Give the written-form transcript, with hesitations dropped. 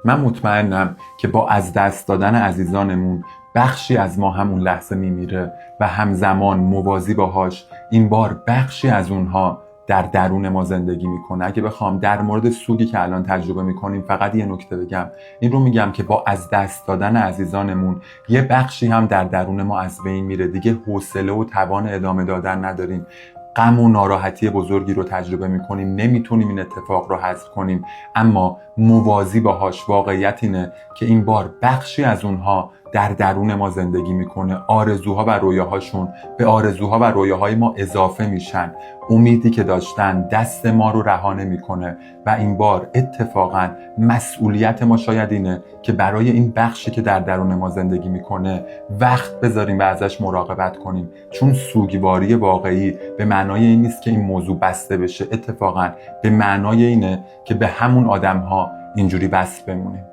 من مطمئنم که با از دست دادن عزیزانمون بخشی از ما همون لحظه میمیره و همزمان موازی باهاش این بار بخشی از اونها در درون ما زندگی میکنه. اگه بخوام در مورد سوگی که الان تجربه میکنیم فقط یه نکته بگم، این رو میگم که با از دست دادن عزیزانمون یه بخشی هم در درون ما از بین میره. دیگه حوصله و توان ادامه دادن نداریم، غم و ناراحتی بزرگی رو تجربه میکنیم، نمیتونیم این اتفاق رو حذف کنیم، اما موازی باهاش واقعیت اینه که این بار بخشی از اونها در درون ما زندگی میکنه. آرزوها و رویاهاشون به آرزوها و رویاهای ما اضافه میشن. امیدی که داشتن دست ما رو رها نمیکنه و این بار اتفاقا مسئولیت ما شاید اینه که برای این بخشی که در درون ما زندگی میکنه وقت بذاریم و ازش مراقبت کنیم، چون سوگواری واقعی به معنای این نیست که این موضوع بسته بشه، اتفاقا به معنای اینه که به همون آدم‌ها اینجوری بس بمونیم.